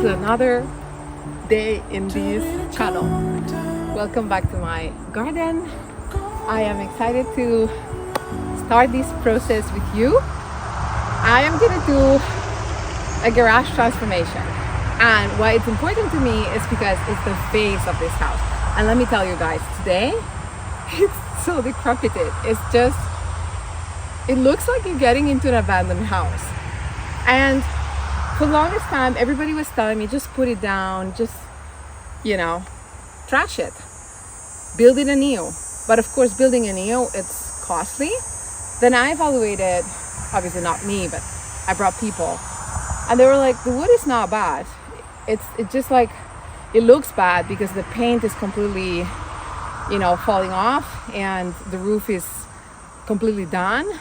to another day in this channel. Welcome back to my garden. I am excited to start this process with you. I am gonna do a garage transformation, and why it's important to me is because it's the face of this house. And let me tell you guys, today it's so decrepit. It's just, it looks like you're getting into an abandoned house. And for the longest time, everybody was telling me, just put it down, just, trash it, build it anew. But of course, building anew, it's costly. Then I evaluated, obviously not me, but I brought people, and they were like, the wood is not bad. It's just like, it looks bad because the paint is completely, falling off, and the roof is completely done.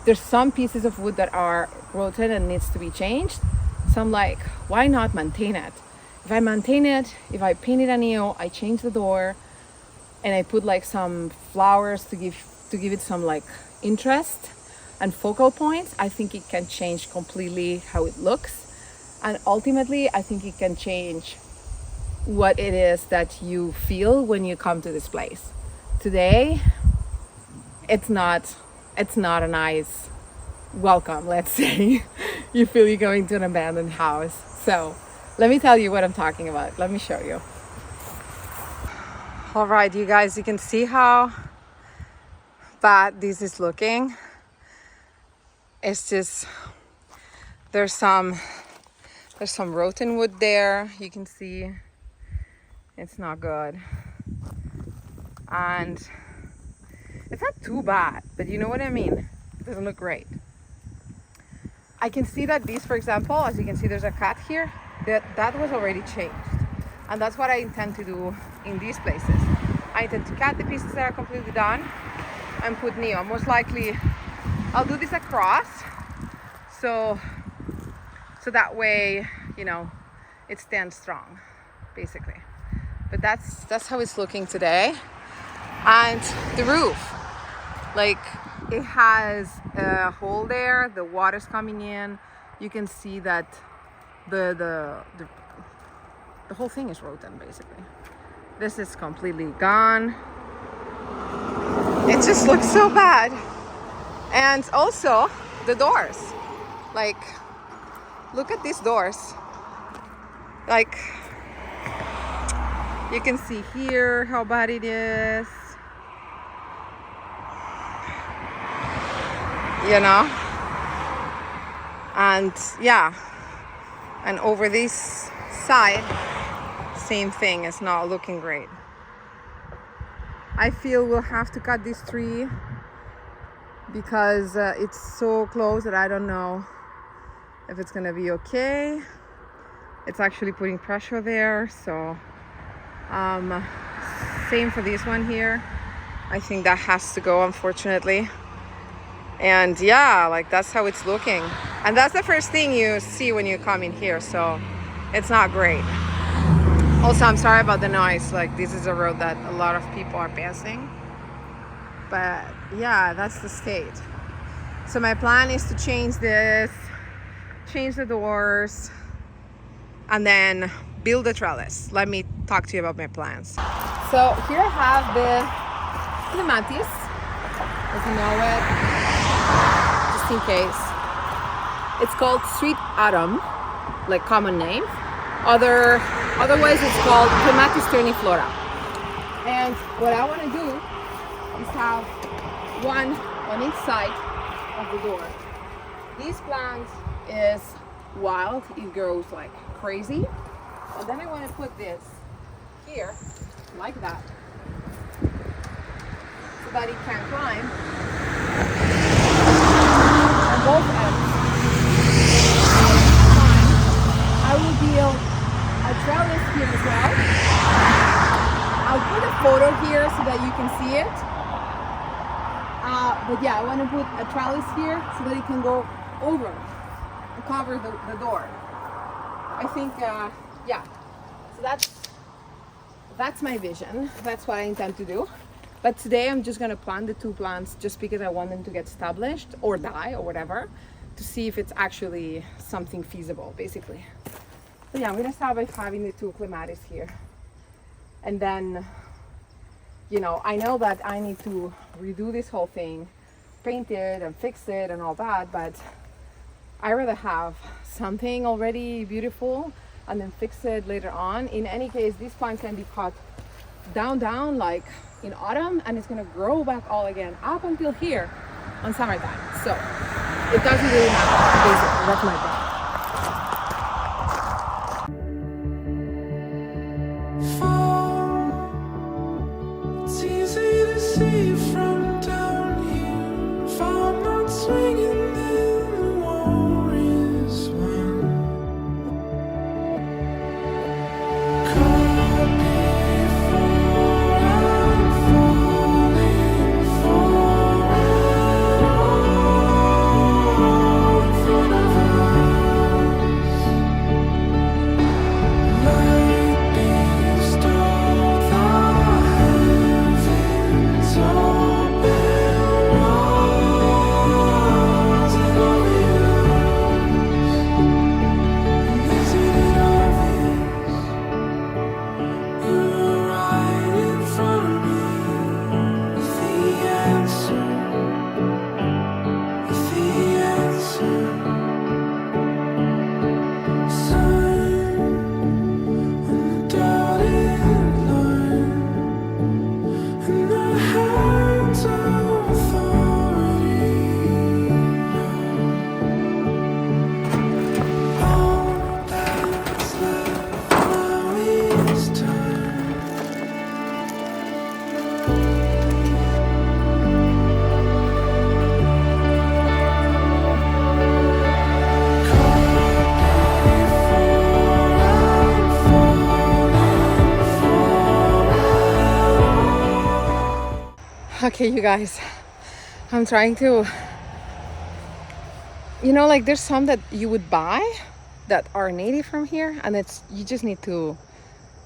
There's some pieces of wood that are rotten and needs to be changed. So I'm like, why not maintain it? If I maintain it, if I paint it anew, I change the door, and I put like some flowers to give it some like interest and focal points, I think it can change completely how it looks. And ultimately, I think it can change what it is that you feel when you come to this place. Today, it's not a nice welcome, let's say. You feel you're going to an abandoned house. So let me tell you what I'm talking about. Let me show you. All right, you guys, you can see how bad this is looking. It's just, there's some rotten wood there. You can see it's not good. And it's not too bad, but you know what I mean? It doesn't look great. I can see that these, for example, as you can see, there's a cut here, that was already changed. And that's what I intend to do in these places. I intend to cut the pieces that are completely done and put new. Most likely, I'll do this across, so that way, it stands strong, basically. But that's how it's looking today. And the roof, like, it has a hole there, the water's coming in. You can see that the whole thing is rotten, basically. This is completely gone. It just looks so bad. And also the doors, like, look at these doors. Like, you can see here how bad it is. And yeah, and over this side, same thing, it's not looking great. I feel we'll have to cut this tree because it's so close that I don't know if it's gonna be okay. It's actually putting pressure there, so same for this one here. I think that has to go, unfortunately. And yeah, like, that's how it's looking. And that's the first thing you see when you come in here, so it's not great. Also, I'm sorry about the noise. Like, this is a road that a lot of people are passing. But yeah, that's the state. So my plan is to change this, change the doors, and then build a trellis. Let me talk to you about my plans. So here I have the clematis, as you know it. Just in case. It's called Sweet Autumn, like common name. Otherwise it's called Clematis terniflora. And what I want to do is have one on each side of the door. This plant is wild, it grows like crazy. And then I want to put this here, like that, so that it can climb on both ends. I will build a trellis here as well. I'll put a photo here so that you can see it. But yeah, I want to put a trellis here so that it can go over and cover the door. I think, yeah. So that's my vision. That's what I intend to do. But today I'm just gonna plant the two plants just because I want them to get established or die or whatever, to see if it's actually something feasible, basically. But yeah, I'm gonna start by having the 2 clematis here. And then, you know, I know that I need to redo this whole thing, paint it and fix it and all that, but I rather have something already beautiful and then fix it later on. In any case, these plants can be cut down like in autumn, and it's gonna grow back all again up until here on summertime. So it doesn't really matter, basically. That's my plan. It's easy to see from down here. If I'm not swinging, then the war is won. Caught before I'm falling for it all in front of us. Lightning stole the heavens open, rising over you. And isn't it obvious? You were right in front of me with the answer, with the answer. Sign on the dotted line, in the hands of authority. All that's left now is time. Okay, you guys, I'm trying to, you know, like there's some that you would buy that are native from here, and it's, you just need to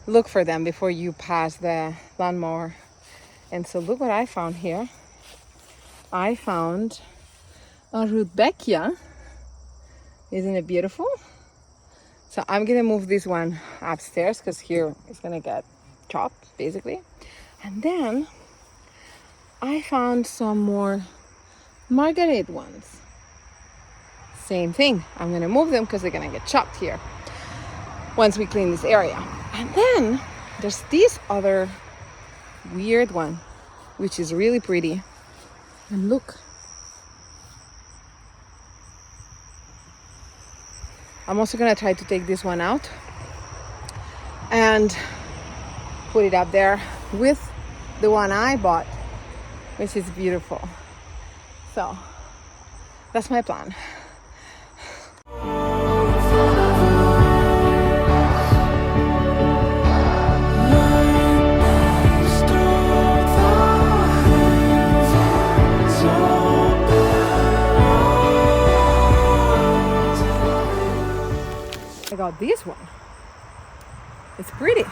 look for them before you pass the lawnmower. And so look what I found here. I found a rudbeckia. Isn't it beautiful? So I'm gonna move this one upstairs because here it's gonna get chopped basically. And then I found some more marguerite ones. Same thing. I'm gonna move them because they're gonna get chopped here once we clean this area. And then there's this other weird one, which is really pretty. And look. I'm also gonna try to take this one out and put it up there with the one I bought, which is beautiful. So that's my plan. I got this one. It's pretty.